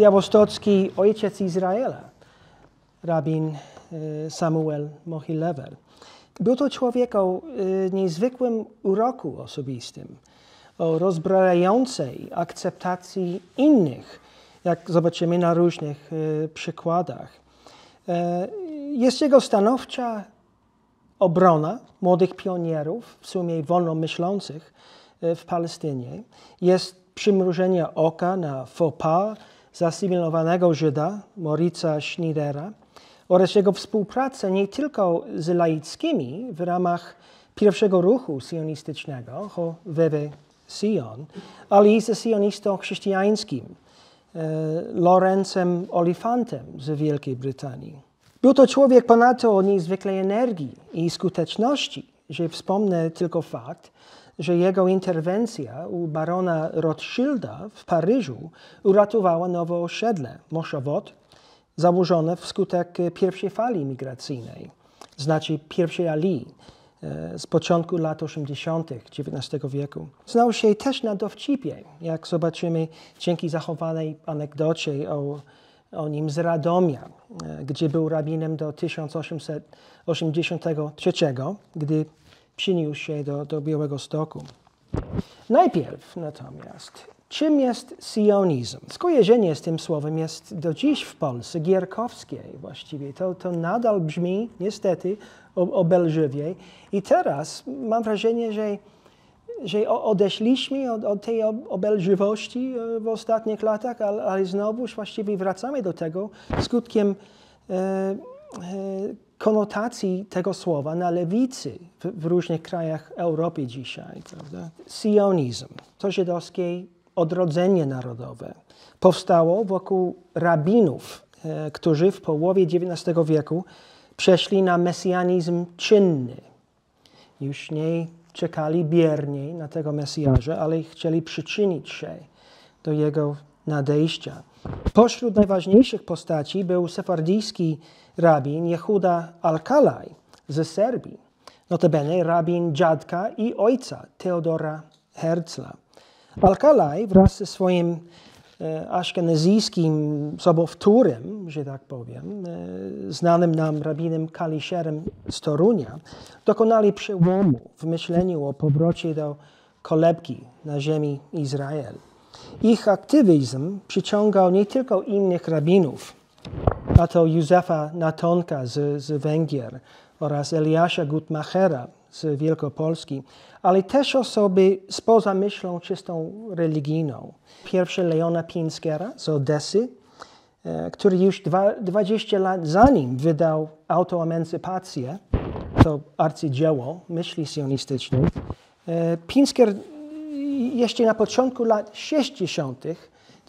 białostocki ojciec Izraela, rabin Samuel Mohilever. Był to człowiek o niezwykłym uroku osobistym, o rozbrajającej akceptacji innych, jak zobaczymy na różnych przykładach. Jest jego stanowcza obrona młodych pionierów, w sumie wolnomyślących w Palestynie. Jest przymrużenie oka na faux pas zasymilowanego Żyda, Moritza Schneidera, oraz jego współpracę nie tylko z laickimi w ramach pierwszego ruchu sionistycznego, Howewe Sion, ale i ze sionistą chrześcijańskim, Lorenzem Olifantem z Wielkiej Brytanii. Był to człowiek ponadto o niezwykłej energii i skuteczności, że wspomnę tylko fakt, że jego interwencja u barona Rothschilda w Paryżu uratowała nowe osiedle Moszawot, założone wskutek pierwszej fali migracyjnej, znaczy pierwszej alii z początku lat 80. XIX wieku. Znał się też na dowcipie, jak zobaczymy dzięki zachowanej anegdocie o nim z Radomia, gdzie był rabinem do 1883, gdy przeniósł się do Białegostoku. Najpierw natomiast, czym jest sionizm? Skojarzenie z tym słowem jest do dziś w Polsce gierkowskie właściwie. To nadal brzmi niestety obelżywie. I teraz mam wrażenie, że odeszliśmy od tej obelżywości w ostatnich latach, ale znowu właściwie wracamy do tego skutkiem konotacji tego słowa na lewicy w różnych krajach Europy dzisiaj. Prawda? Sionizm to żydowskie odrodzenie narodowe. Powstało wokół rabinów, którzy w połowie XIX wieku przeszli na mesjanizm czynny. Już nie czekali biernie na tego Mesjasza, ale chcieli przyczynić się do jego nadejścia. Pośród najważniejszych postaci był sefardyjski rabin Jehuda Alkalaj ze Serbii, notabene rabin dziadka i ojca Teodora Herzla. Alkalaj wraz ze swoim aszkenazyjskim sobowtórem, że tak powiem, znanym nam rabinem Kalisherem z Torunia, dokonali przełomu w myśleniu o powrocie do kolebki na ziemi Izrael. Ich aktywizm przyciągał nie tylko innych rabinów, a to Józefa Natonka z Węgier oraz Eliasza Guttmachera z Wielkopolski, ale też osoby spoza myślą czystą religijną. Pierwszy Leona Pinskiera z Odessy, który już 20 lat zanim wydał Autoemancypację, to arcydzieło myśli sionistycznej, Pinskier jeszcze na początku lat 60.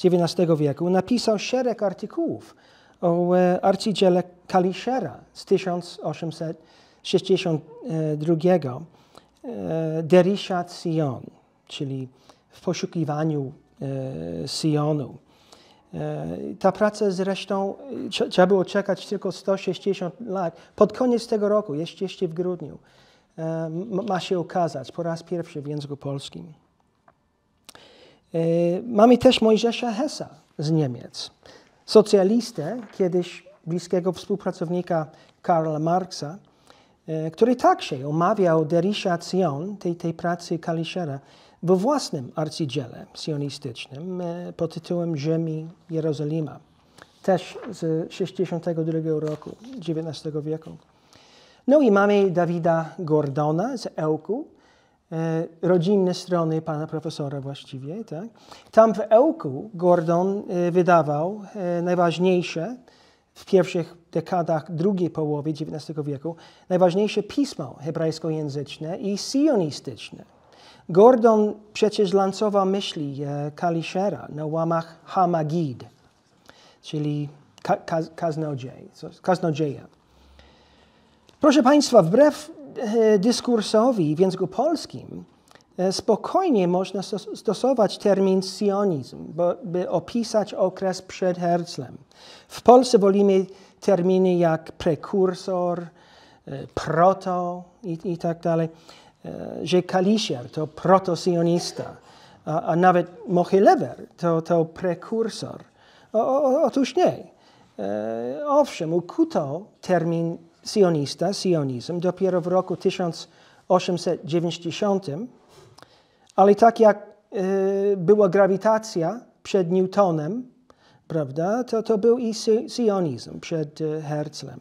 XIX wieku napisał szereg artykułów o arcydziele Kalishera z 1862, Derishat Sion, czyli w poszukiwaniu Sionu. Ta praca zresztą, trzeba było czekać tylko 160 lat. Pod koniec tego roku, jeszcze w grudniu, ma się ukazać po raz pierwszy w języku polskim. Mamy też Mojżesza Hessa z Niemiec, socjalistę, kiedyś bliskiego współpracownika Karla Marksa, który także omawiał Derishat Sion, tej pracy Kalishera, we własnym arcydziele sionistycznym pod tytułem Rzym i Jerozolima, też z 62 roku XIX wieku. No i mamy Dawida Gordona z Ełku, rodzinne strony pana profesora właściwie. Tak? Tam w Ełku Gordon wydawał najważniejsze w pierwszych dekadach drugiej połowy XIX wieku, najważniejsze pismo hebrajskojęzyczne i sionistyczne. Gordon przecież lansował myśli Kalishera na łamach Ha-Magid, czyli kaznodzieja. Proszę Państwa, wbrew dyskursowi w języku polskim spokojnie można stosować termin sionizm, by opisać okres przed Herzlem. W Polsce wolimy terminy jak prekursor, proto i tak dalej, że Kalisher to proto-sionista, a nawet Mohilever to prekursor Otóż nie. Owszem, ukuto termin sionista, sionizm, dopiero w roku 1890, ale tak jak była grawitacja przed Newtonem, prawda, to był i sionizm przed Herzlem.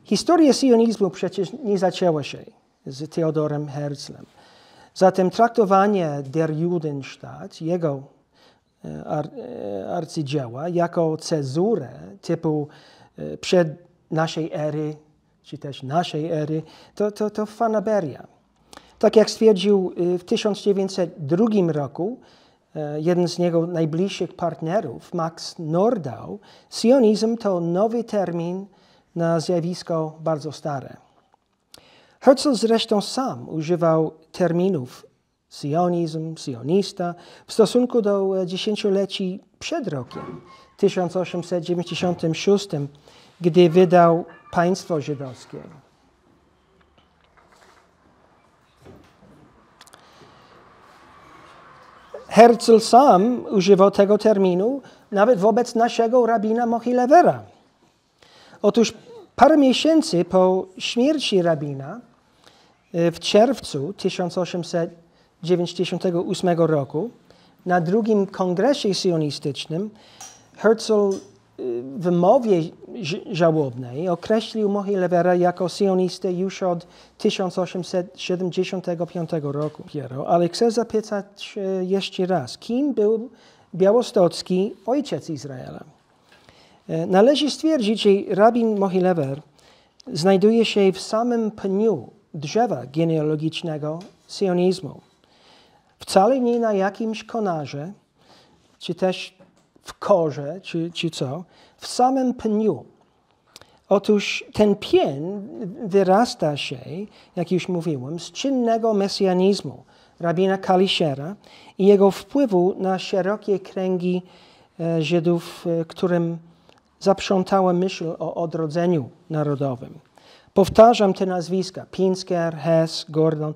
Historia sionizmu przecież nie zaczęła się z Theodorem Herzlem. Zatem traktowanie der Judenstaat, jego arcydzieła, jako cezurę typu przed naszej ery, czy też naszej ery, to fanaberia. Tak jak stwierdził w 1902 roku jeden z jego najbliższych partnerów, Max Nordau, sionizm to nowy termin na zjawisko bardzo stare. Herzl zresztą sam używał terminów sionizm, sionista w stosunku do dziesięcioleci przed rokiem 1896, gdy wydał Państwo żydowskie. Herzl sam używał tego terminu nawet wobec naszego rabina Mochilevera. Otóż parę miesięcy po śmierci rabina w czerwcu 1898 roku na drugim kongresie sionistycznym Herzl w mowie żałobnej określił Mochilevera jako sionistę już od 1875 roku. Ale chcę zapytać jeszcze raz, kim był białostocki ojciec Izraela? Należy stwierdzić, że rabin Mochilever znajduje się w samym pniu drzewa genealogicznego sionizmu. Wcale nie na jakimś konarze, czy też w korze, czy co, w samym pniu. Otóż ten pień wyrasta się, jak już mówiłem, z czynnego mesjanizmu rabina Kaliszera i jego wpływu na szerokie kręgi Żydów, którym zaprzątała myśl o odrodzeniu narodowym. Powtarzam te nazwiska: Pinsker, Hess, Gordon.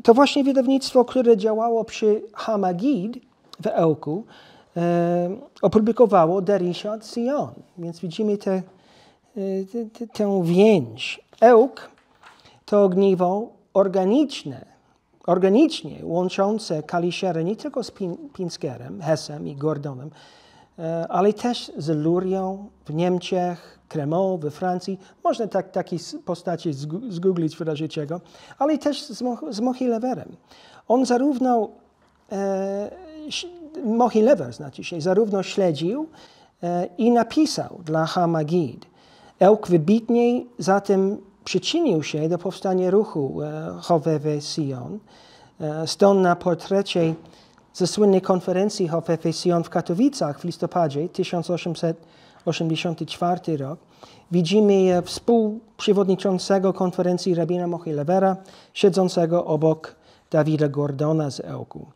To właśnie wydawnictwo, które działało przy Hamagid w Ełku, opublikowało Der Rishon Zion. Więc widzimy tę więź. Ełk to ogniwo organicznie łączące Kaliszera nie tylko z Pinskerem, Hessem i Gordonem, ale też z Lurią w Niemczech, Cremont we Francji. Można takie postacie zgooglić w razie czego, ale też z Mochileverem. On zarówno Mochilever znaczy się, zarówno śledził i napisał dla Hamagid. Ełk wybitniej zatem przyczynił się do powstania ruchu Hoveve Sion. Stąd na portrecie ze słynnej konferencji Hoveve Sion w Katowicach w listopadzie 1884 rok widzimy współprzewodniczącego konferencji rabina Mochilevera siedzącego obok Dawida Gordona z Ełku.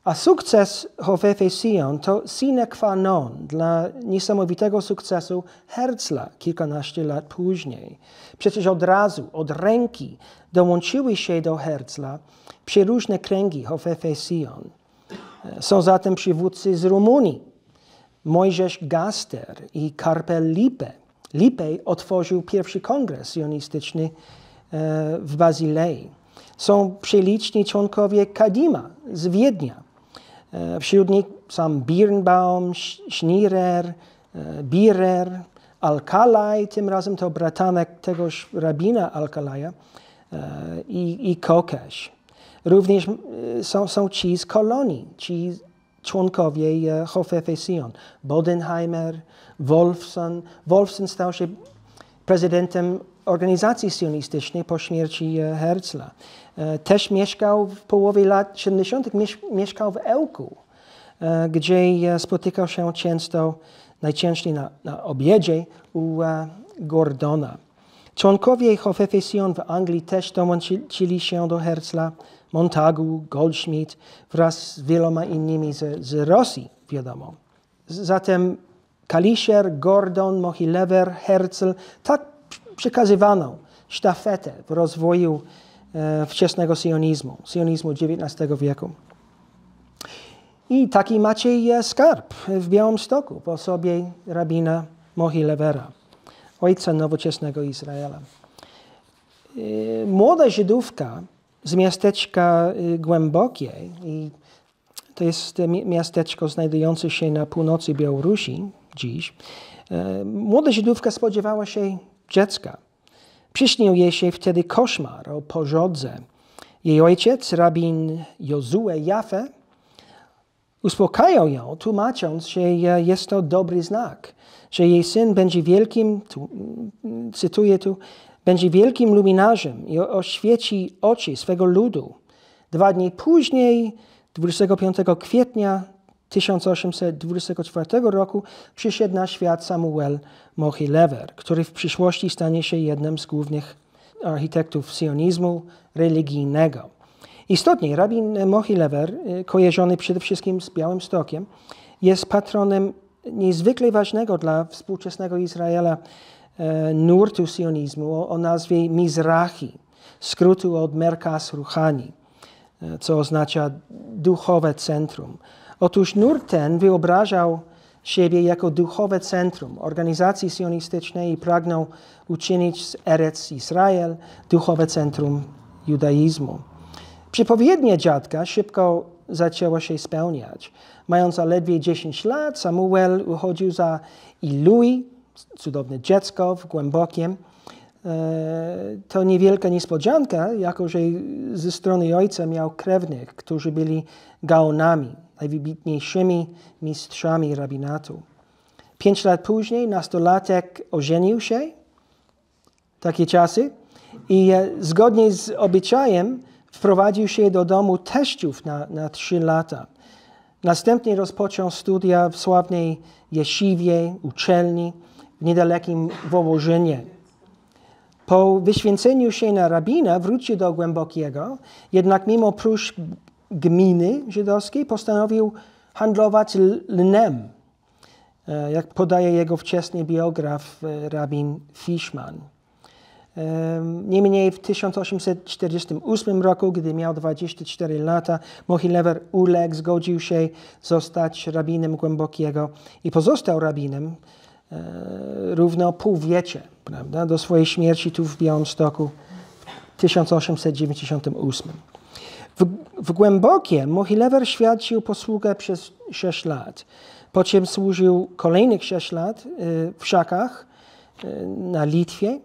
A sukces Hoveve Sion to sine qua non dla niesamowitego sukcesu Herzla kilkanaście lat później. Przecież od razu, od ręki dołączyły się do Herzla przeróżne kręgi Hoveve Sion. Są zatem przywódcy z Rumunii, Mojżesz Gaster i Karpel Lippe. Lippe otworzył pierwszy kongres sionistyczny w Bazylei. Są przeliczni członkowie Kadima z Wiednia. Wśród nich sam Birnbaum, Schnierer, Birer, Alkalaj, tym razem to bratanek tegoż rabina Alkalaja, i Kokeś. Również są ci z kolonii, ci członkowie Hoveve Sion. Bodenheimer, Wolfson. Wolfson stał się prezydentem organizacji sionistycznej po śmierci Herzla. Też mieszkał w połowie lat 70. mieszkał w Ełku, gdzie spotykał się najczęściej na obiedzie u Gordona. Członkowie Hoveve Sion w Anglii też dołączyli się do Herzla. Montagu, Goldschmidt wraz z wieloma innymi z Rosji, wiadomo. Zatem Kaliszer, Gordon, Mochilever, Herzl, tak przekazywano sztafetę w rozwoju wczesnego sionizmu XIX wieku. I taki macie skarb w Białymstoku w osobie rabina Mohilevera, ojca nowoczesnego Izraela. Młoda Żydówka z miasteczka Głębokie, i to jest miasteczko znajdujące się na północy Białorusi dziś, młoda Żydówka spodziewała się dziecka. Przyśnił jej się wtedy koszmar o pożodze. Jej ojciec, rabin Jozue Jaffe, uspokajał ją, tłumacząc, że jest to dobry znak, że jej syn będzie wielkim, cytuję tu, będzie wielkim luminarzem i oświeci oczy swego ludu. 2 dni później, 25 kwietnia 1824 roku, przyszedł na świat Samuel Mohilever, który w przyszłości stanie się jednym z głównych architektów sionizmu religijnego. Istotnie, rabin Mohilever, kojarzony przede wszystkim z Białymstokiem, jest patronem niezwykle ważnego dla współczesnego Izraela nurtu sionizmu o nazwie Mizrahi, skrótu od Merkaz Ruchani, co oznacza duchowe centrum. Otóż nurt ten wyobrażał siebie jako duchowe centrum organizacji sionistycznej i pragnął uczynić z Eretz Israel duchowe centrum judaizmu. Przepowiednia dziadka szybko zaczęła się spełniać. Mając zaledwie 10 lat, Samuel uchodził za Ilui, cudowne dziecko w Głębokiem. To niewielka niespodzianka, jako że ze strony ojca miał krewnych, którzy byli gaonami, najwybitniejszymi mistrzami rabinatu. 5 lat później nastolatek ożenił się, takie czasy, i zgodnie z obyczajem wprowadził się do domu teściów na 3 lata. Następnie rozpoczął studia w sławnej Jesziwie, uczelni w niedalekim Wołożynie. Po wyświęceniu się na rabina wrócił do Głębokiego, jednak mimo próśb gminy żydowskiej postanowił handlować lnem, jak podaje jego wczesny biograf rabin Fishman. Niemniej w 1848 roku, gdy miał 24 lata, Mohilever uległ, zgodził się zostać rabinem Głębokiego i pozostał rabinem równo półwiecie, prawda, do swojej śmierci tu w Białymstoku w 1898. W Głębokiem Mohilever świadczył posługę przez 6 lat, po czym służył kolejnych 6 lat w Szakach na Litwie,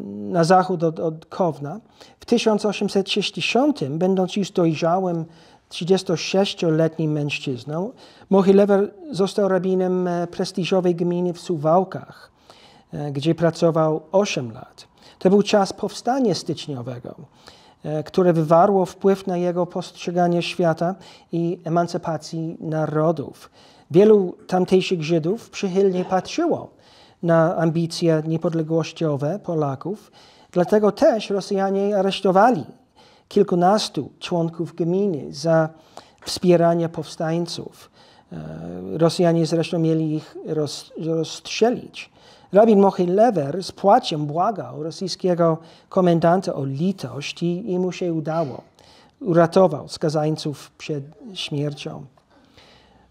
na zachód od Kowna. W 1860, będąc już dojrzałym 36-letnim mężczyzną, Mohilever został rabinem prestiżowej gminy w Suwałkach, gdzie pracował 8 lat. To był czas powstania styczniowego, które wywarło wpływ na jego postrzeganie świata i emancypacji narodów. Wielu tamtejszych Żydów przychylnie patrzyło na ambicje niepodległościowe Polaków, dlatego też Rosjanie aresztowali kilkunastu członków gminy za wspieranie powstańców. Rosjanie zresztą mieli ich rozstrzelić. Rabin Mohilever z płaczem błagał rosyjskiego komendanta o litość i mu się udało. Uratował skazańców przed śmiercią.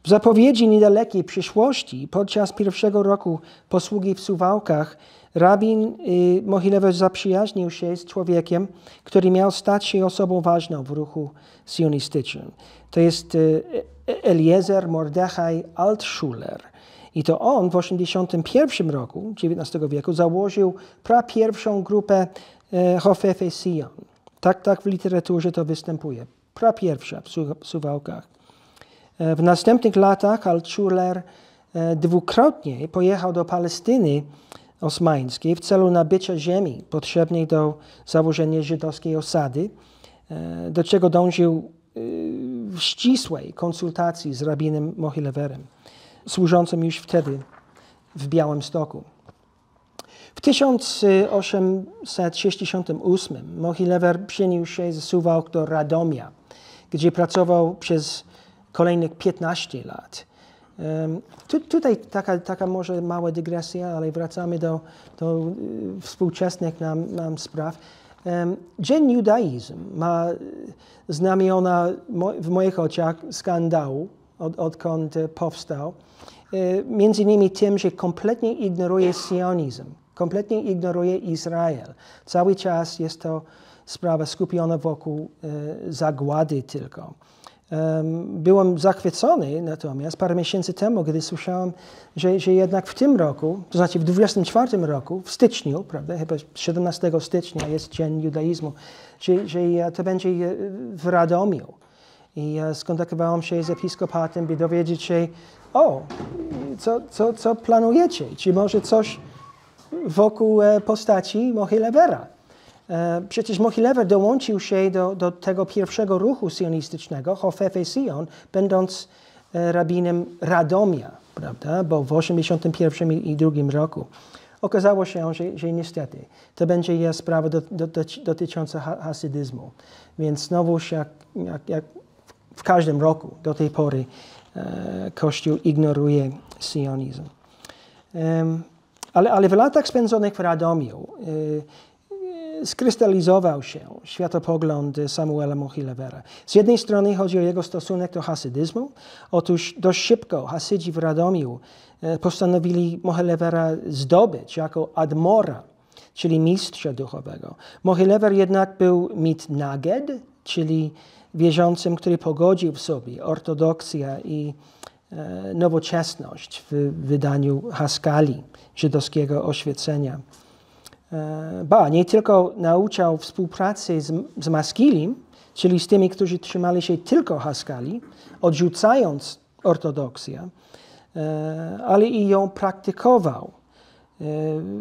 W zapowiedzi niedalekiej przyszłości, podczas pierwszego roku posługi w Suwałkach, rabin Mohilever zaprzyjaźnił się z człowiekiem, który miał stać się osobą ważną w ruchu sionistycznym. To jest Eliezer Mordechai Altschuler. I to on w 1981 roku, XIX wieku, założył pierwszą grupę Hofefe Sion. Tak w literaturze to występuje. Pierwsza w Suwałkach. W następnych latach Altschuler dwukrotnie pojechał do Palestyny osmańskiej w celu nabycia ziemi potrzebnej do założenia żydowskiej osady, do czego dążył w ścisłej konsultacji z rabinem Mohileverem, służącym już wtedy w Białymstoku. W 1868 Mohilever przeniósł się ze Suwałk do Radomia, gdzie pracował przez kolejnych 15 lat. Tutaj taka może mała dygresja, ale wracamy do współczesnych nam spraw. Dzień judaizm ma znamiona w moich oczach skandału, odkąd powstał. Między innymi tym, że kompletnie ignoruje sionizm, kompletnie ignoruje Izrael. Cały czas jest to sprawa skupiona wokół zagłady tylko. Byłem zachwycony natomiast parę miesięcy temu, gdy słyszałem, że jednak w tym roku, to znaczy w 24 roku, w styczniu, prawda, chyba 17 stycznia jest Dzień Judaizmu, że to będzie w Radomiu. I skontaktowałem się z episkopatem, by dowiedzieć się, co planujecie? Czy może coś wokół postaci Mochilevera? Przecież Mochilever dołączył się do tego pierwszego ruchu sionistycznego, Hofefe Sion, będąc rabinem Radomia, prawda? Bo w 81 i 2 roku okazało się, że niestety to będzie sprawa dotycząca hasydyzmu. Więc znowuż jak w każdym roku do tej pory Kościół ignoruje sionizm. Ale w latach spędzonych w Radomiu skrystalizował się światopogląd Samuela Mochilevera. Z jednej strony chodzi o jego stosunek do hasydyzmu. Otóż dość szybko Hasydzi w Radomiu postanowili Mochilevera zdobyć jako admora, czyli mistrza duchowego. Mochilever jednak był mitnaged, czyli wierzącym, który pogodził w sobie ortodoksję i nowoczesność w wydaniu Haskali, żydowskiego oświecenia. Nie tylko nauczał współpracy z Maskilim, czyli z tymi, którzy trzymali się tylko Haskali, odrzucając ortodoksję, ale i ją praktykował.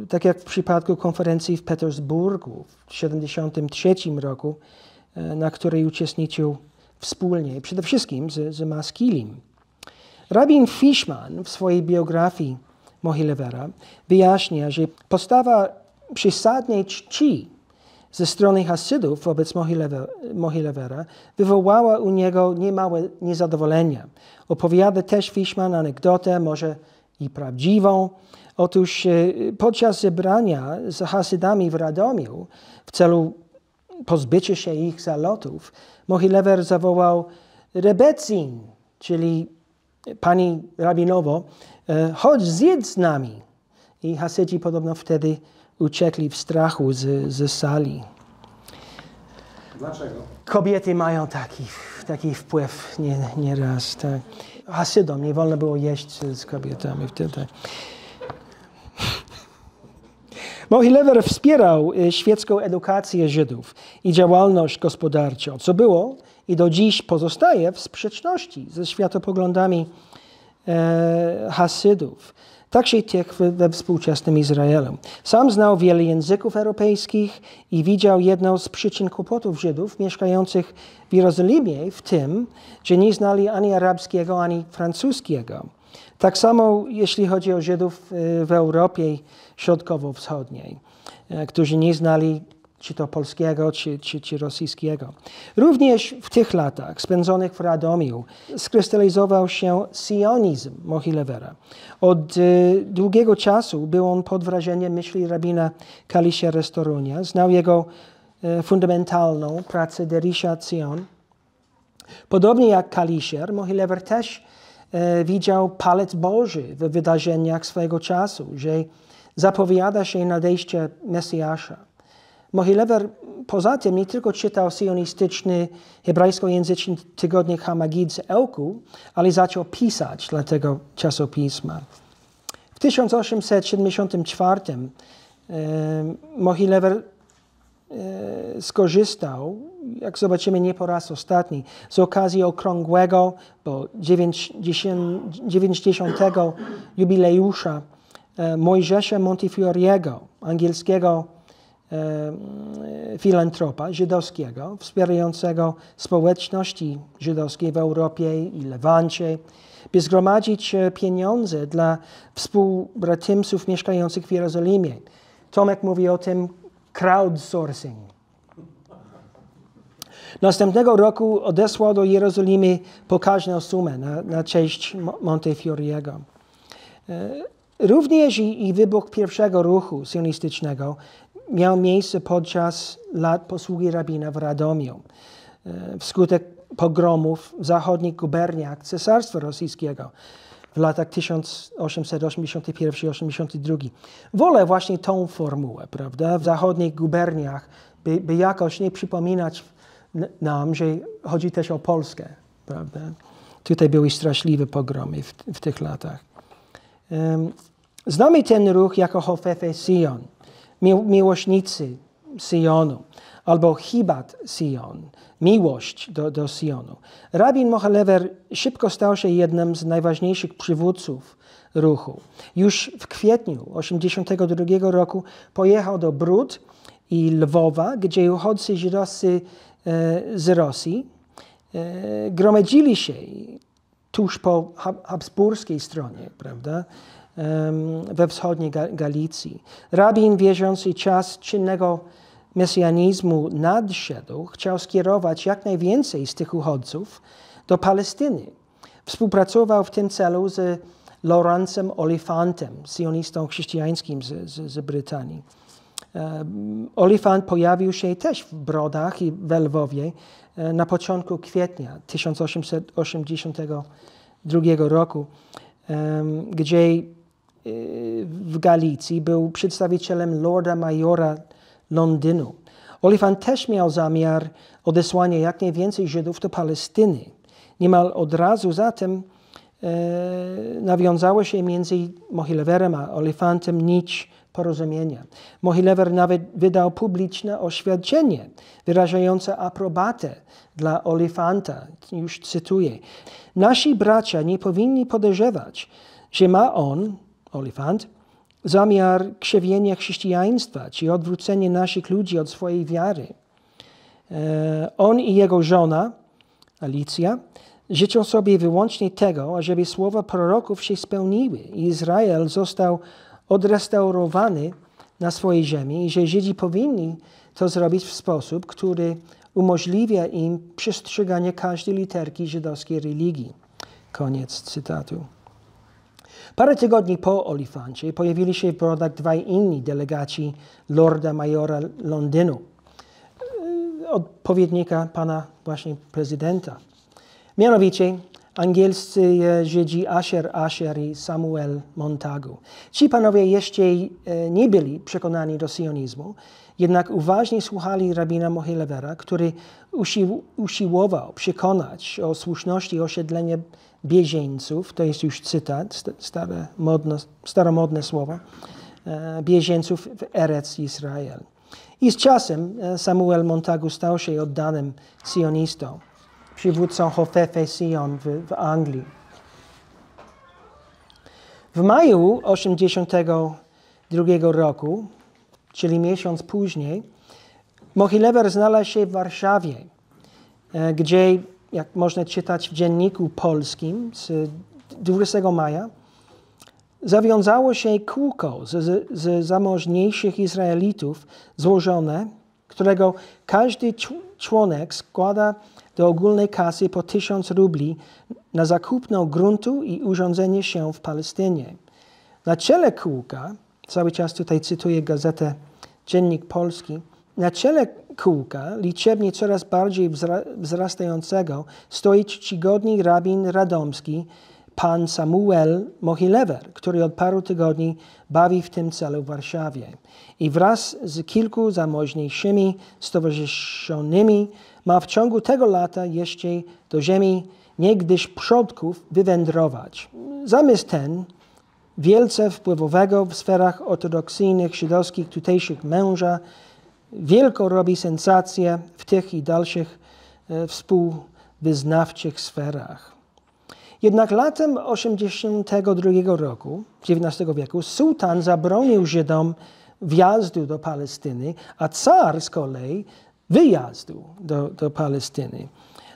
Tak jak w przypadku konferencji w Petersburgu w 1973 roku, na której uczestniczył wspólnie, przede wszystkim z Maskilim. Rabin Fishman w swojej biografii Mochilevera wyjaśnia, że postawa przesadnej czci ze strony Hasydów wobec Mochilevera wywołała u niego niemałe niezadowolenie. Opowiada też Fishman anegdotę, może i prawdziwą. Otóż podczas zebrania z Hasydami w Radomiu w celu pozbycia się ich zalotów, Mochilever zawołał Rebecin, czyli pani rabinowo, chodź zjedz z nami. I Hasydzi podobno wtedy uciekli w strachu ze sali. Dlaczego? Kobiety mają taki wpływ nieraz. Tak. Hasydom nie wolno było jeść z kobietami wtedy. Mochilever wspierał świecką edukację Żydów i działalność gospodarczą, co było i do dziś pozostaje w sprzeczności ze światopoglądami Hasydów, także tych we współczesnym Izraelu. Sam znał wiele języków europejskich i widział jedną z przyczyn kłopotów Żydów mieszkających w Jerozolimie w tym, że nie znali ani arabskiego, ani francuskiego. Tak samo jeśli chodzi o Żydów w Europie Środkowo-Wschodniej, którzy nie znali czy to polskiego, czy rosyjskiego. Również w tych latach spędzonych w Radomiu skrystalizował się sionizm Mochilevera. Od długiego czasu był on pod wrażeniem myśli rabina Kalisiera z Torunia. Znał jego fundamentalną pracę Derishat Zion. Podobnie jak Kalisier, Mochilever też widział palec Boży w wydarzeniach swojego czasu, że zapowiada się nadejście Mesjasza. Mochilever poza tym nie tylko czytał sionistyczny, hebrajskojęzyczny tygodnik Hamagid z Elku, ale zaczął pisać dla tego czasopisma. W 1874 Mochilever skorzystał, jak zobaczymy nie po raz ostatni, z okazji okrągłego, bo 90. jubileusza Mojżesza Montefioriego, angielskiego filantropa żydowskiego, wspierającego społeczności żydowskie w Europie i Lewancie, by zgromadzić pieniądze dla współbratymców mieszkających w Jerozolimie. Tomek mówi o tym crowdsourcing. Następnego roku odesłał do Jerozolimy pokaźną sumę na cześć Montefioriego. Również i wybuch pierwszego ruchu sionistycznego miał miejsce podczas lat posługi rabina w Radomiu. Wskutek pogromów w zachodnich guberniach Cesarstwa Rosyjskiego w latach 1881-82. Wolę właśnie tą formułę, prawda, w zachodnich guberniach, by jakoś nie przypominać nam, że chodzi też o Polskę, prawda. Tutaj były straszliwe pogromy w tych latach. Znamy ten ruch jako Hofefe Sion, miłośnicy Sionu, albo Hibat Sion, miłość do Sionu. Rabin Mohilever szybko stał się jednym z najważniejszych przywódców ruchu. Już w kwietniu 1982 roku pojechał do Brud i Lwowa, gdzie uchodźcy żydowscy z Rosji gromadzili się tuż po habsburskiej stronie, prawda, we wschodniej Galicji. Rabin, wierzący czas czynnego mesjanizmu nadszedł, chciał skierować jak najwięcej z tych uchodźców do Palestyny. Współpracował w tym celu z Lawrencem Olifantem, sionistą chrześcijańskim z Brytanii. Olifant pojawił się też w Brodach i w Lwowie na początku kwietnia 1882 roku, gdzie w Galicji był przedstawicielem Lorda Majora Londynu. Olifant też miał zamiar odesłania jak najwięcej Żydów do Palestyny. Niemal od razu zatem nawiązało się między Mohileverem a Olifantem nić porozumienia. Mohilever nawet wydał publiczne oświadczenie wyrażające aprobatę dla Olifanta. Już cytuję. Nasi bracia nie powinni podejrzewać, że ma on, Olifant, zamiar krzewienia chrześcijaństwa, czy odwrócenie naszych ludzi od swojej wiary. On i jego żona, Alicja, życzą sobie wyłącznie tego, ażeby słowa proroków się spełniły i Izrael został odrestaurowany na swojej ziemi i że Żydzi powinni to zrobić w sposób, który umożliwia im przestrzeganie każdej literki żydowskiej religii. Koniec cytatu. Parę tygodni po Olifancie pojawili się w Brodach dwaj inni delegaci Lorda Majora Londynu, odpowiednika pana właśnie prezydenta. Mianowicie angielscy Żydzi Asher i Samuel Montagu. Ci panowie jeszcze nie byli przekonani do sionizmu, jednak uważnie słuchali rabina Mohilevera, który usiłował przekonać o słuszności osiedlenia bieżeńców, to jest już cytat, staromodne słowa, bieżeńców w Eretz Israel. I z czasem Samuel Montagu stał się oddanym sionistą, przywódcą Hofefe Sion w Anglii. W maju 1982 roku, czyli miesiąc później, Mohilever znalazł się w Warszawie, gdzie, jak można czytać w Dzienniku Polskim z 20 maja, zawiązało się kółko z zamożniejszych Izraelitów złożone, którego każdy członek składa do ogólnej kasy po 1000 rubli na zakupno gruntu i urządzenie się w Palestynie. Na czele kółka, cały czas tutaj cytuję gazetę Dziennik Polski, na czele kółka, liczebnie coraz bardziej wzrastającego, stoi czcigodny rabin radomski, pan Samuel Mohilever, który od paru tygodni bawi w tym celu w Warszawie. I wraz z kilku zamożniejszymi stowarzyszonymi ma w ciągu tego lata jeszcze do ziemi niegdyś przodków wywędrować. Zamysł ten, wielce wpływowego w sferach ortodoksyjnych żydowskich tutejszych męża, wielko robi sensację w tych i dalszych współwyznawczych sferach. Jednak latem 1982 roku, XIX wieku, sułtan zabronił Żydom wjazdu do Palestyny, a car z kolei wyjazdu do Palestyny.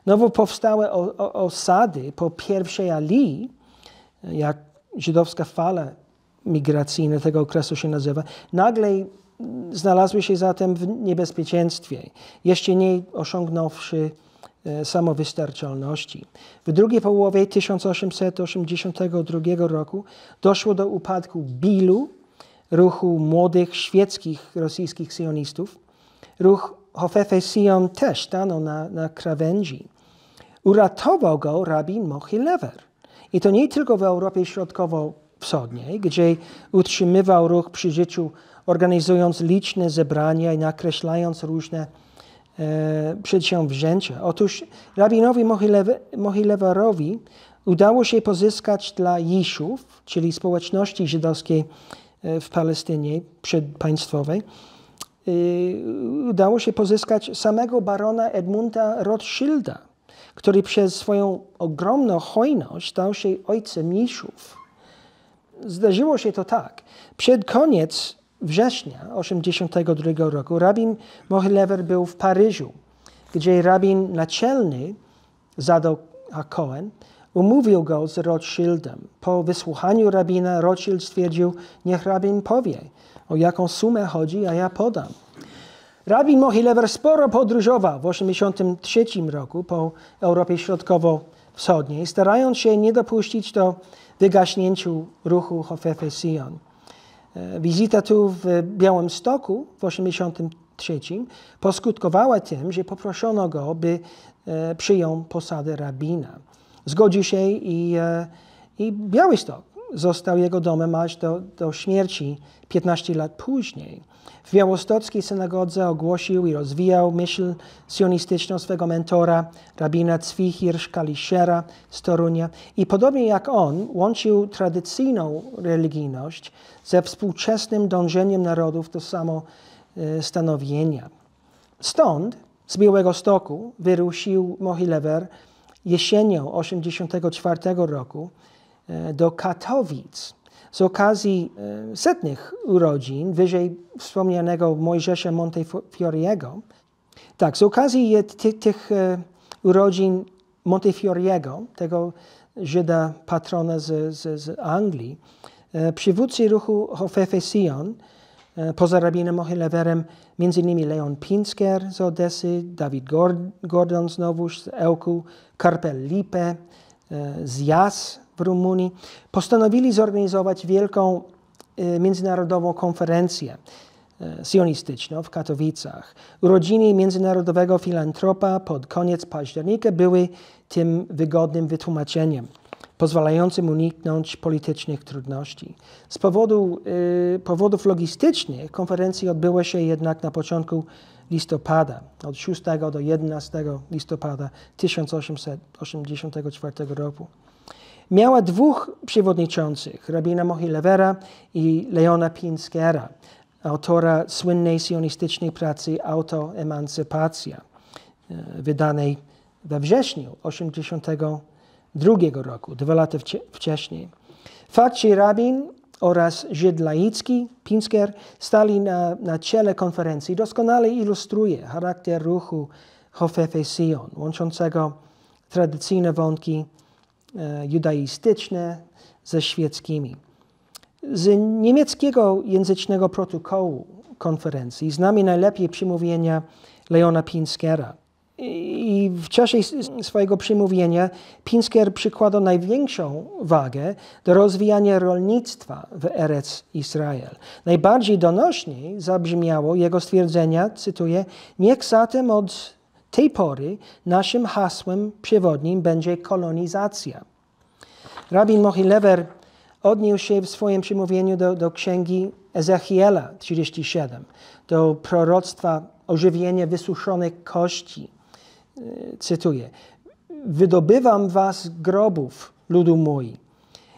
Nowo powstałe osady po pierwszej alii, jak żydowska fala migracyjna tego okresu się nazywa, nagle znalazły się zatem w niebezpieczeństwie, jeszcze nie osiągnąwszy samowystarczalności. W drugiej połowie 1882 roku doszło do upadku Bilu, ruchu młodych, świeckich rosyjskich sionistów. Ruch Hofefe Sion też stanął na krawędzi. Uratował go rabin Mohilever. I to nie tylko w Europie Środkowo-Wschodniej, gdzie utrzymywał ruch przy życiu, organizując liczne zebrania i nakreślając różne przedsięwzięcia. Otóż rabinowi Mohileverowi udało się pozyskać dla Jiszów, czyli społeczności żydowskiej w Palestynie przedpaństwowej, udało się pozyskać samego barona Edmunda Rothschilda, który przez swoją ogromną hojność stał się ojcem Jiszów. Zdarzyło się to tak. Przed koniec września 1982 roku rabin Mohilever był w Paryżu, gdzie rabin naczelny Zadok HaKohen umówił go z Rothschildem. Po wysłuchaniu rabina Rothschild stwierdził, niech rabin powie, o jaką sumę chodzi, a ja podam. Rabin Mohilever sporo podróżował w 1983 roku po Europie Środkowo-Wschodniej, starając się nie dopuścić do wygaśnięcia ruchu Hofefe Sion. Wizyta tu w Białymstoku w 1983 poskutkowała tym, że poproszono go, by przyjął posadę rabina. Zgodził się i Białystok został jego domem aż do śmierci 15 lat później. W białostockiej synagodze ogłosił i rozwijał myśl sionistyczną swego mentora, rabina Tzvi Hirsch-Kalishera z Torunia i podobnie jak on łączył tradycyjną religijność ze współczesnym dążeniem narodów do samostanowienia. Stąd z Białegostoku wyruszył Mohilever jesienią 1984 roku do Katowic z okazji setnych urodzin wyżej wspomnianego Mojżesza Montefioriego. Tak, z okazji tych urodzin Montefioriego, tego Żyda patrona z Anglii, przywódcy ruchu Hofefe Sion, poza rabinem Mohileverem, m.in. Leon Pinsker z Odessy, Dawid Gordon znowuż z Ełku, Karpel Lippe z Jas w Rumunii, postanowili zorganizować wielką międzynarodową konferencję sionistyczną w Katowicach. Urodziny międzynarodowego filantropa pod koniec października były tym wygodnym wytłumaczeniem, pozwalającym uniknąć politycznych trudności. Z powodów logistycznych konferencja odbyła się jednak na początku listopada, od 6 do 11 listopada 1884 roku. Miała dwóch przewodniczących, rabina Mohilevera i Leona Pinskera, autora słynnej sionistycznej pracy Autoemancypacja, wydanej we wrześniu 1982 roku, 2 lata wcześniej. Fakt, że rabin oraz Żyd laicki, Pinsker, stali na czele konferencji, doskonale ilustruje charakter ruchu Hofefe Sion, łączącego tradycyjne wątki judaistyczne ze świeckimi. Z niemieckiego języcznego protokołu konferencji znamy najlepiej przemówienia Leona Pinskera. I w czasie swojego przemówienia Pinsker przykładał największą wagę do rozwijania rolnictwa w Erec Israel. Najbardziej donośniej zabrzmiało jego stwierdzenia, cytuję, niech zatem od tej pory naszym hasłem przewodnim będzie kolonizacja. Rabin Mohilever odniósł się w swoim przemówieniu do księgi Ezechiela 37, do proroctwa ożywienia wysuszonych kości. Cytuję, wydobywam was z grobów, ludu mój,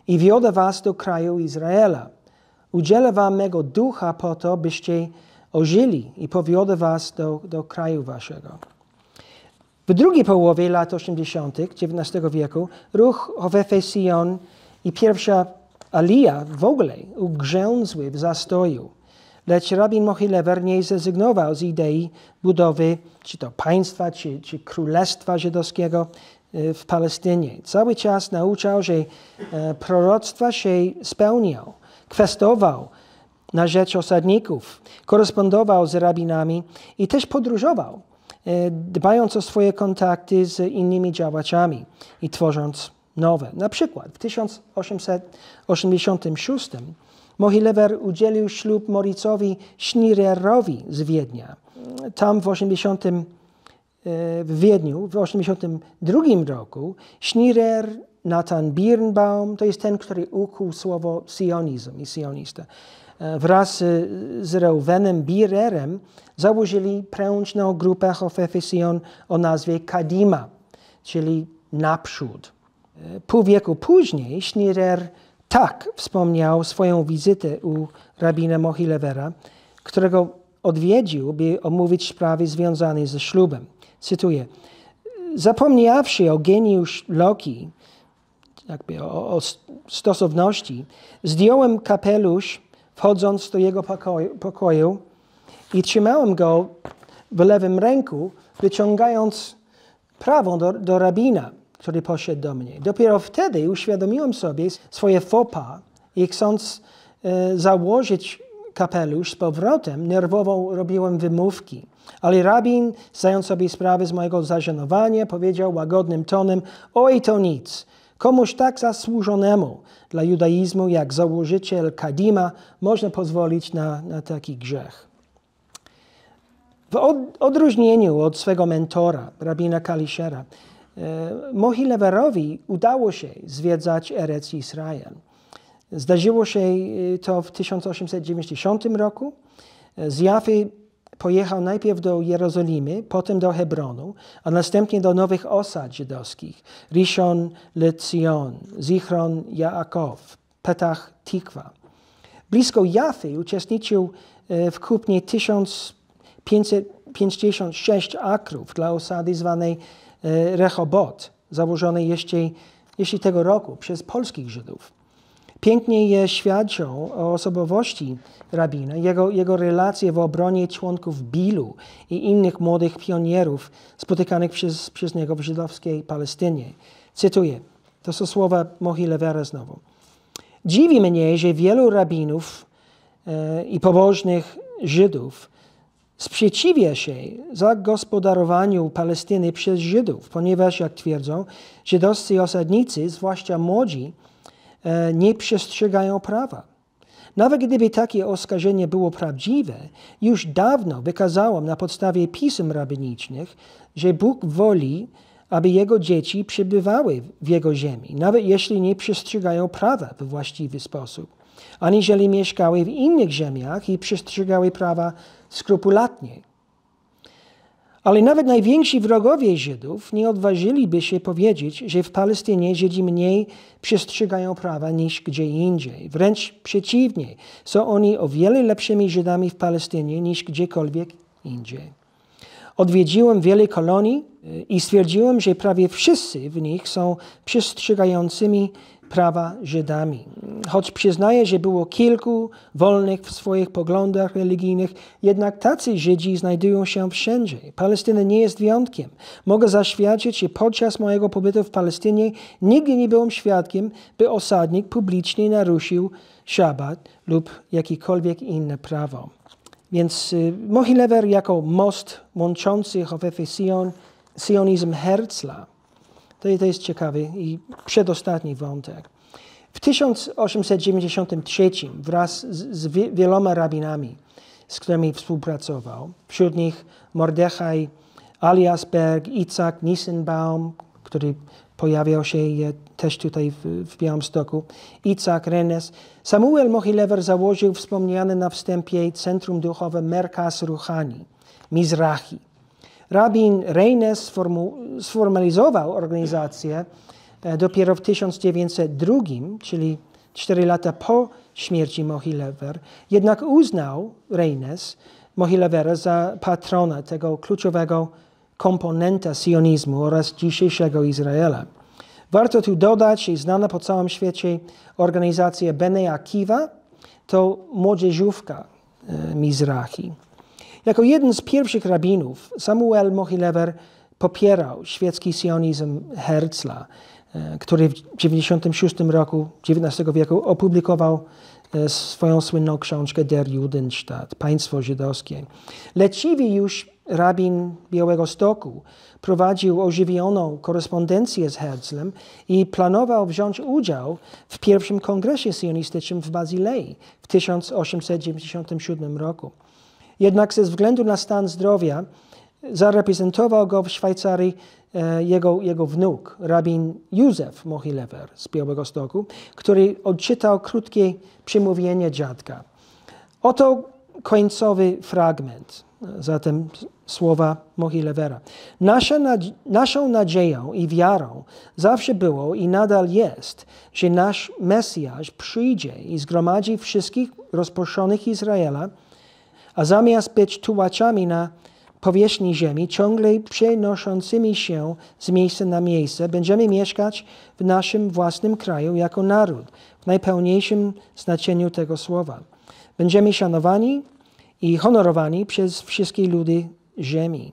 i wiodę was do kraju Izraela. Udzielę wam mego ducha po to, byście ożyli i powiodę was do kraju waszego. W drugiej połowie lat 80. XIX wieku ruch Hofefe Sion i pierwsza Alija w ogóle ugrzęzły w zastoju. Lecz rabin Mohilever nie zrezygnował z idei budowy czy to państwa, czy królestwa żydowskiego w Palestynie. Cały czas nauczał, że proroctwa się spełnią. Kwestował na rzecz osadników, korespondował z rabinami i też podróżował, dbając o swoje kontakty z innymi działaczami i tworząc nowe. Na przykład w 1886 Mohilever udzielił ślub Moricowi Schniererowi z Wiednia. Tam w Wiedniu w 1982 roku Schnierer, Nathan Birnbaum, to jest ten, który ukuł słowo sionizm i sionista, wraz z Reuvenem Birerem założyli prężną grupę Hofefe Sion o nazwie Kadima, czyli naprzód. Pół wieku później Schnierer tak wspomniał swoją wizytę u rabina Mohilevera, którego odwiedził, by omówić sprawy związane ze ślubem. Cytuję: zapomniawszy o geniusz Loki, jakby o stosowności, zdjąłem kapelusz, wchodząc do jego pokoju i trzymałem go w lewym ręku, wyciągając prawą do rabina, który poszedł do mnie. Dopiero wtedy uświadomiłem sobie swoje faux pas i chcąc założyć kapelusz z powrotem, nerwowo robiłem wymówki. Ale rabin, zdając sobie sprawę z mojego zażenowania, powiedział łagodnym tonem: oj, to nic. Komuś tak zasłużonemu dla judaizmu jak założyciel Kadima można pozwolić na taki grzech. W odróżnieniu od swego mentora, rabina Kaliszera, Mohileverowi udało się zwiedzać Erec Israel. Zdarzyło się to w 1890 roku. Z Jafy pojechał najpierw do Jerozolimy, potem do Hebronu, a następnie do nowych osad żydowskich: Rishon LeZion, Zichron Yaakov, Petach Tikwa. Blisko Jafy uczestniczył w kupnie 1556 akrów dla osady zwanej Rehobot, założonej jeszcze tego roku przez polskich Żydów. Pięknie je świadczą o osobowości rabina, jego relacje w obronie członków Bilu i innych młodych pionierów spotykanych przez niego w żydowskiej Palestynie. Cytuję, to są słowa Mohilevera znowu. Dziwi mnie, że wielu rabinów i pobożnych Żydów sprzeciwia się zagospodarowaniu Palestyny przez Żydów, ponieważ, jak twierdzą, żydowscy osadnicy, zwłaszcza młodzi, nie przestrzegają prawa. Nawet gdyby takie oskarżenie było prawdziwe, już dawno wykazałem na podstawie pism rabinicznych, że Bóg woli, aby Jego dzieci przebywały w Jego ziemi, nawet jeśli nie przestrzegają prawa we właściwy sposób, aniżeli mieszkały w innych ziemiach i przestrzegały prawa skrupulatnie. Ale nawet najwięksi wrogowie Żydów nie odważyliby się powiedzieć, że w Palestynie Żydzi mniej przestrzegają prawa niż gdzie indziej. Wręcz przeciwnie, są oni o wiele lepszymi Żydami w Palestynie niż gdziekolwiek indziej. Odwiedziłem wiele kolonii i stwierdziłem, że prawie wszyscy w nich są przestrzegającymi prawa Żydami. Choć przyznaję, że było kilku wolnych w swoich poglądach religijnych, jednak tacy Żydzi znajdują się wszędzie. Palestyna nie jest wyjątkiem. Mogę zaświadczyć, że podczas mojego pobytu w Palestynie nigdy nie byłem świadkiem, by osadnik publicznie naruszył szabat lub jakiekolwiek inne prawo. Więc Mohilever jako most łączący Hofefe Sion, sionizm Herzla. To jest ciekawy i przedostatni wątek. W 1893 wraz z wieloma rabinami, z którymi współpracował, wśród nich Mordechai Aliasberg, Itzhak Nissenbaum, który pojawiał się też tutaj w Białymstoku, Itzhak Renes, Samuel Mohilever założył wspomniane na wstępie Centrum Duchowe Merkaz Ruchani, Mizrahi. Rabin Reines sformalizował organizację dopiero w 1902, czyli 4 lata po śmierci Mohilever. Jednak uznał Reines Mohilevera za patrona tego kluczowego komponenta sionizmu oraz dzisiejszego Izraela. Warto tu dodać, że znana po całym świecie organizacja Bnei Akiva to młodzieżówka Mizrahi. Jako jeden z pierwszych rabinów Samuel Mohilever popierał świecki sionizm Herzla, który w 1996 roku XIX wieku opublikował swoją słynną książkę Der Judenstaat, Państwo Żydowskie. Leciwi już rabin Białegostoku prowadził ożywioną korespondencję z Herzlem i planował wziąć udział w pierwszym kongresie sionistycznym w Bazylei w 1897 roku. Jednak ze względu na stan zdrowia zareprezentował go w Szwajcarii jego wnuk, rabin Józef Mohilever z Białegostoku, który odczytał krótkie przemówienie dziadka. Oto końcowy fragment, zatem słowa Mohilevera. Naszą nadzieją i wiarą zawsze było i nadal jest, że nasz Mesjasz przyjdzie i zgromadzi wszystkich rozproszonych Izraela, a zamiast być tułaczami na powierzchni ziemi, ciągle przenoszącymi się z miejsca na miejsce, będziemy mieszkać w naszym własnym kraju jako naród, w najpełniejszym znaczeniu tego słowa. Będziemy szanowani i honorowani przez wszystkie ludy ziemi.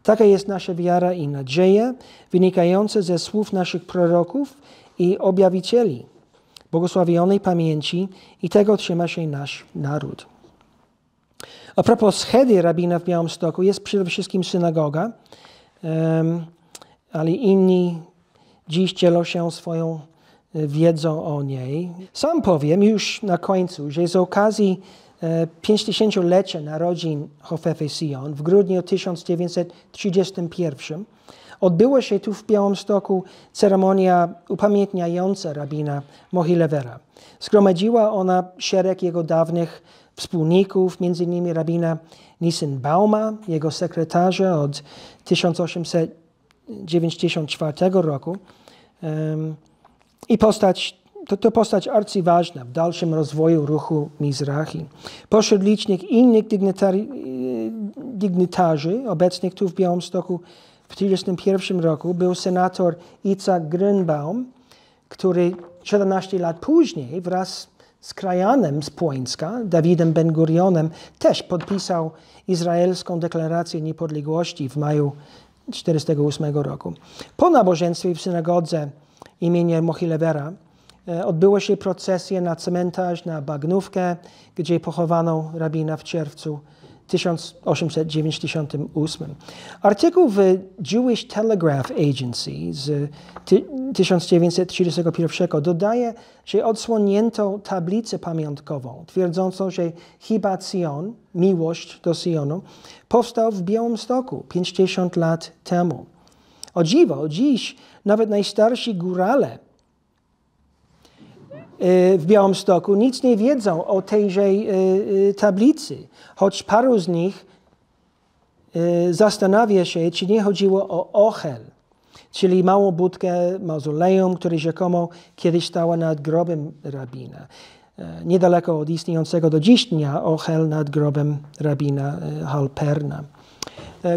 Taka jest nasza wiara i nadzieja, wynikająca ze słów naszych proroków i objawicieli, błogosławionej pamięci, i tego trzyma się nasz naród. A propos schedy rabina w Białymstoku, jest przede wszystkim synagoga, ale inni dziś dzielą się swoją wiedzą o niej. Sam powiem już na końcu, że z okazji 50-lecia narodzin Hofefy Sion w grudniu 1931 odbyła się tu w Białymstoku ceremonia upamiętniająca rabina Mohilevera. Zgromadziła ona szereg jego dawnych wspólników, m.in. rabina Nissenbauma, jego sekretarza od 1894 roku. I to postać arcyważna w dalszym rozwoju ruchu Mizrahi. Pośród licznych innych dygnitarzy obecnych tu w Białymstoku w 1931 roku był senator Itzhak Grünbaum, który 17 lat później wraz z krajanem z Płońska, Dawidem Ben-Gurionem, też podpisał izraelską deklarację niepodległości w maju 1948 roku. Po nabożeństwie w synagodze imienia Mohilevera odbyła się procesja na cmentarz, na Bagnówkę, gdzie pochowano rabina w czerwcu 1898. Artykuł w Jewish Telegraph Agency z 1931 dodaje, że odsłonięto tablicę pamiątkową twierdzącą, że Hibat Sion, miłość do Sionu, powstał w Białymstoku 50 lat temu. O dziwo, dziś nawet najstarsi górale w Białymstoku nic nie wiedzą o tejże tablicy, choć paru z nich zastanawia się, czy nie chodziło o Ochel, czyli małą budkę mauzoleum, które rzekomo kiedyś stała nad grobem rabina, niedaleko od istniejącego do dziś dnia Ochel nad grobem rabina Halperna.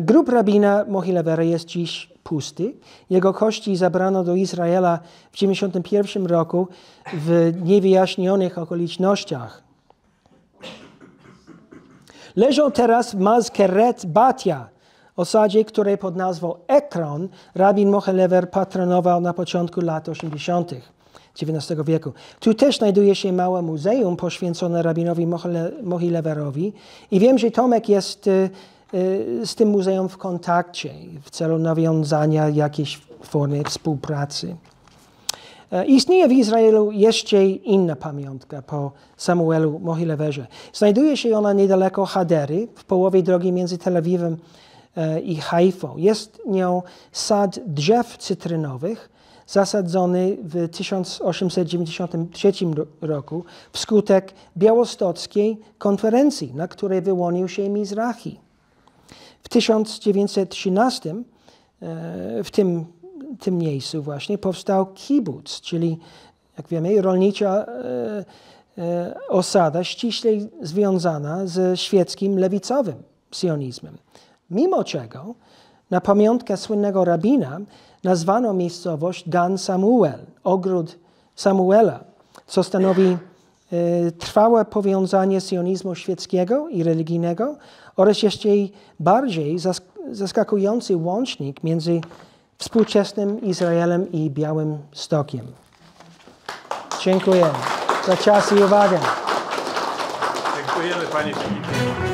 Grób rabina Mohilevera jest dziś pusty. Jego kości zabrano do Izraela w 1991 roku w niewyjaśnionych okolicznościach. Leżą teraz w Mazkeret Batia, osadzie, której pod nazwą Ekron rabin Mohilever patronował na początku lat 80. XIX wieku. Tu też znajduje się małe muzeum poświęcone rabinowi Mohileverowi i wiem, że Tomek jest z tym muzeum w kontakcie w celu nawiązania jakiejś formy współpracy. Istnieje w Izraelu jeszcze inna pamiątka po Samuelu Mohileverze. Znajduje się ona niedaleko Hadery, w połowie drogi między Tel Awiwem i Haifą. Jest nią sad drzew cytrynowych zasadzony w 1893 roku wskutek białostockiej konferencji, na której wyłonił się Mizrahi. W 1913 w tym miejscu właśnie powstał kibuc, czyli, jak wiemy, rolnicza osada ściśle związana ze świeckim lewicowym sionizmem. Mimo czego na pamiątkę słynnego rabina nazwano miejscowość Gan Samuel, ogród Samuela, co stanowi trwałe powiązanie sionizmu świeckiego i religijnego oraz jeszcze bardziej zaskakujący łącznik między współczesnym Izraelem i Białymstokiem. Dziękuję za czas i uwagę. Dziękujemy, panie Filipie.